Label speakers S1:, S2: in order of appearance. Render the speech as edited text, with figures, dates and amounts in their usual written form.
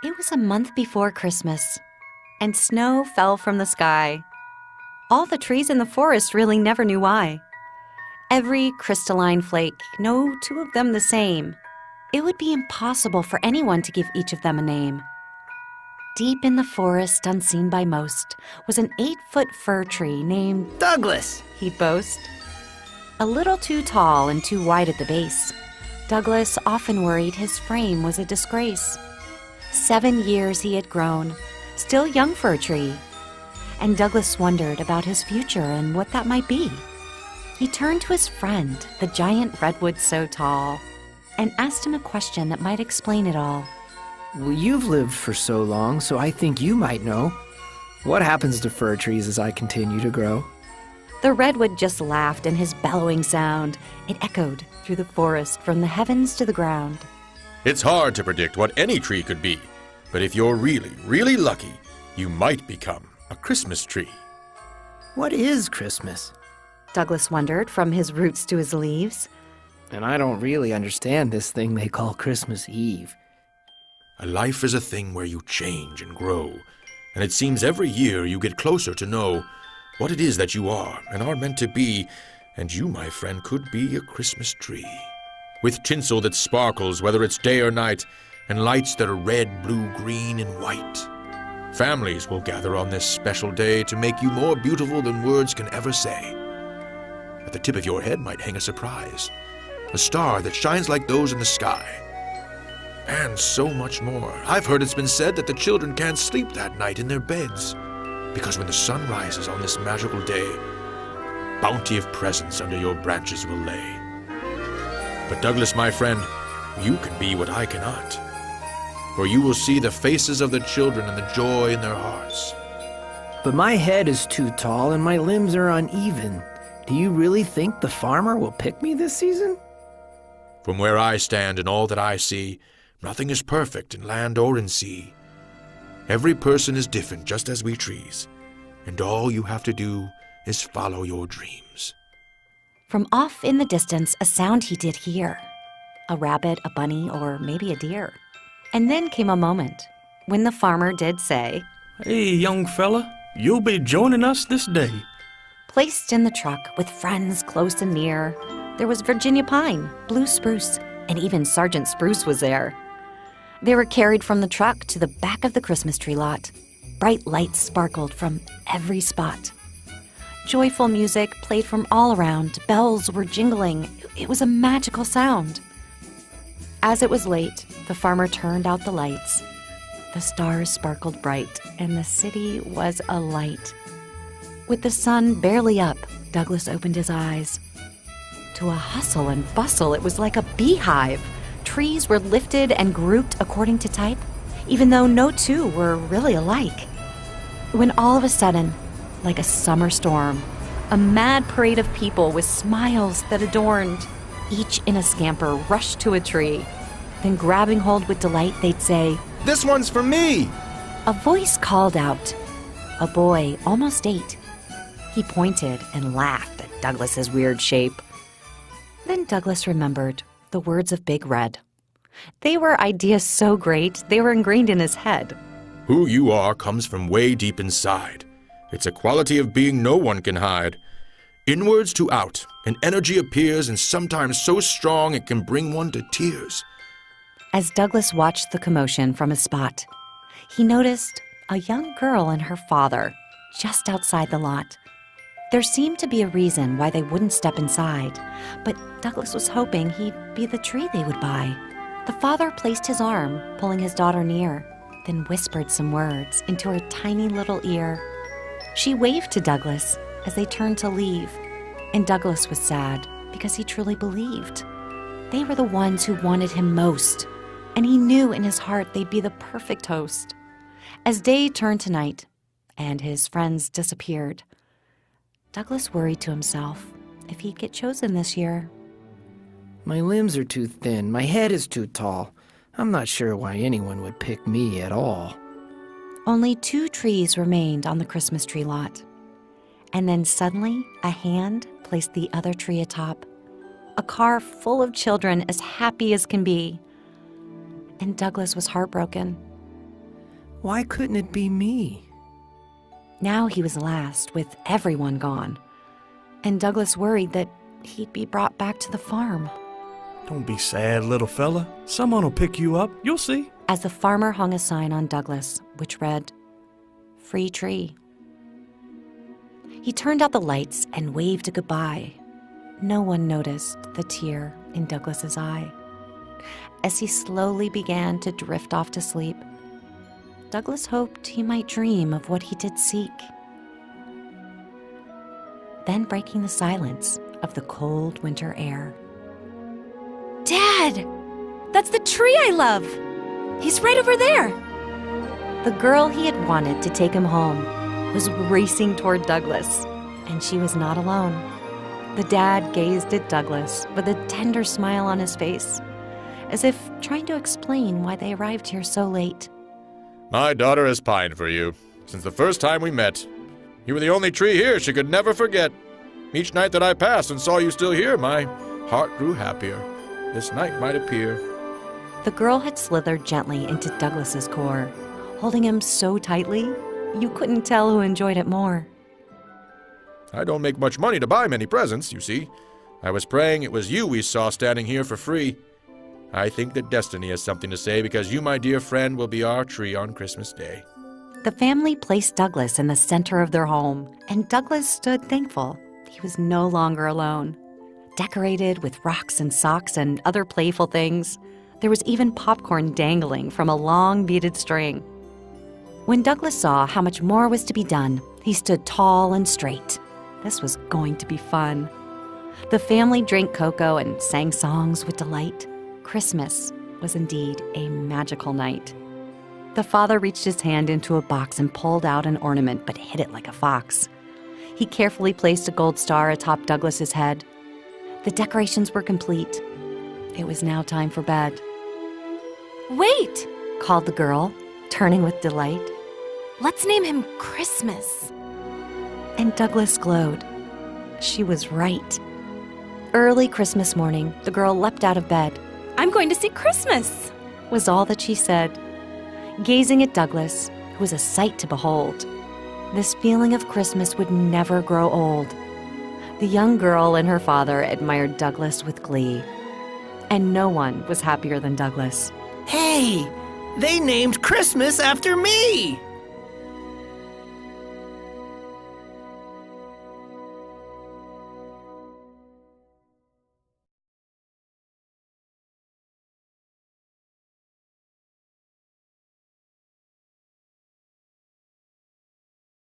S1: It was a month before Christmas, and snow fell from the sky. All the trees in the forest really never knew why. Every crystalline flake, no two of them the same. It would be impossible for anyone to give each of them a name. Deep in the forest, unseen by most, was an 8-foot fir tree named
S2: Douglas,
S1: he'd boast. A little too tall and too wide at the base, Douglas often worried his frame was a disgrace. 7 years he had grown, still young for a tree, and Douglas wondered about his future and what that might be. He turned to his friend, the giant redwood so tall, and asked him a question that might explain it all.
S2: well, you've lived for so long, so I think you might know. What happens to fir trees as I continue to grow?
S1: The redwood just laughed, and his bellowing sound, it echoed through the forest from the heavens to the ground.
S3: It's hard to predict what any tree could be, but if you're really, really lucky, you might become a Christmas tree.
S2: What is Christmas?
S1: Douglas wondered from his roots to his leaves.
S2: And I don't really understand this thing they call Christmas Eve.
S3: A life is a thing where you change and grow, and it seems every year you get closer to know what it is that you are and are meant to be, and you, my friend, could be a Christmas tree. With tinsel that sparkles whether it's day or night, and lights that are red, blue, green, and white. Families will gather on this special day to make you more beautiful than words can ever say. At the tip of your head might hang a surprise, a star that shines like those in the sky. And so much more. I've heard it's been said that the children can't sleep that night in their beds, because when the sun rises on this magical day, bounty of presents under your branches will lay. But Douglas, my friend, you can be what I cannot. For you will see the faces of the children and the joy in their hearts.
S2: But my head is too tall and my limbs are uneven. Do you really think the farmer will pick me this season?
S3: From where I stand and all that I see, nothing is perfect in land or in sea. Every person is different, just as we trees, and all you have to do is follow your dreams.
S1: From off in the distance, a sound he did hear. A rabbit, a bunny, or maybe a deer. And then came a moment when the farmer did say,
S4: "Hey, young fella, you'll be joining us this day."
S1: Placed in the truck with friends close and near, there was Virginia pine, blue spruce, and even Sergeant Spruce was there. They were carried from the truck to the back of the Christmas tree lot. Bright lights sparkled from every spot. Joyful music played from all around. Bells were jingling. It was a magical sound. As it was late, the farmer turned out the lights. The stars sparkled bright, and the city was alight. With the sun barely up, Douglas opened his eyes. To a hustle and bustle, it was like a beehive. Trees were lifted and grouped according to type, even though no two were really alike. When all of a sudden, like a summer storm, a mad parade of people with smiles that adorned, each in a scamper, rushed to a tree. Then grabbing hold with delight, they'd say,
S3: This one's for me!
S1: A voice called out. A boy, almost 8. He pointed and laughed at Douglas's weird shape. Then Douglas remembered the words of Big Red. They were ideas so great, they were ingrained in his head.
S3: Who you are comes from way deep inside. It's a quality of being no one can hide. Inwards to out, an energy appears, and sometimes so strong it can bring one to tears.
S1: As Douglas watched the commotion from his spot, he noticed a young girl and her father just outside the lot. There seemed to be a reason why they wouldn't step inside, but Douglas was hoping he'd be the tree they would buy. The father placed his arm, pulling his daughter near, then whispered some words into her tiny little ear. She waved to Douglas as they turned to leave, and Douglas was sad because he truly believed. They were the ones who wanted him most, and he knew in his heart they'd be the perfect host. As day turned to night, and his friends disappeared, Douglas worried to himself if he'd get chosen this year.
S2: My limbs are too thin, my head is too tall. I'm not sure why anyone would pick me at all.
S1: Only 2 trees remained on the Christmas tree lot. And then suddenly, a hand placed the other tree atop. A car full of children as happy as can be. And Douglas was heartbroken.
S2: Why couldn't it be me?
S1: Now he was last, with everyone gone. And Douglas worried that he'd be brought back to the farm.
S4: Don't be sad, little fella. Someone will pick you up. You'll see.
S1: As the farmer hung a sign on Douglas, which read, "Free tree." He turned out the lights and waved a goodbye. No one noticed the tear in Douglas's eye. As he slowly began to drift off to sleep, Douglas hoped he might dream of what he did seek. Then breaking the silence of the cold winter air. "Dad! That's the tree I love! He's right over there!" The girl he had wanted to take him home was racing toward Douglas, and she was not alone. The dad gazed at Douglas with a tender smile on his face, as if trying to explain why they arrived here so late.
S3: My daughter has pined for you since the first time we met. You were the only tree here she could never forget. Each night that I passed and saw you still here, my heart grew happier. This night might appear.
S1: The girl had slithered gently into Douglas's core, holding him so tightly you couldn't tell who enjoyed it more.
S3: I don't make much money to buy many presents, you see. I was praying it was you we saw standing here for free. I think that destiny has something to say because you, my dear friend, will be our tree on Christmas Day.
S1: The family placed Douglas in the center of their home, and Douglas stood thankful. He was no longer alone. Decorated with rocks and socks and other playful things, there was even popcorn dangling from a long beaded string. When Douglas saw how much more was to be done, he stood tall and straight. This was going to be fun. The family drank cocoa and sang songs with delight. Christmas was indeed a magical night. The father reached his hand into a box and pulled out an ornament, but hid it like a fox. He carefully placed a gold star atop Douglas's head. The decorations were complete. It was now time for bed. "Wait!" called the girl, turning with delight. "Let's name him Christmas." And Douglas glowed. She was right. Early Christmas morning, the girl leapt out of bed. "I'm going to see Christmas," was all that she said, gazing at Douglas, who was a sight to behold. This feeling of Christmas would never grow old. The young girl and her father admired Douglas with glee. And no one was happier than Douglas.
S2: Hey, they named Christmas after me!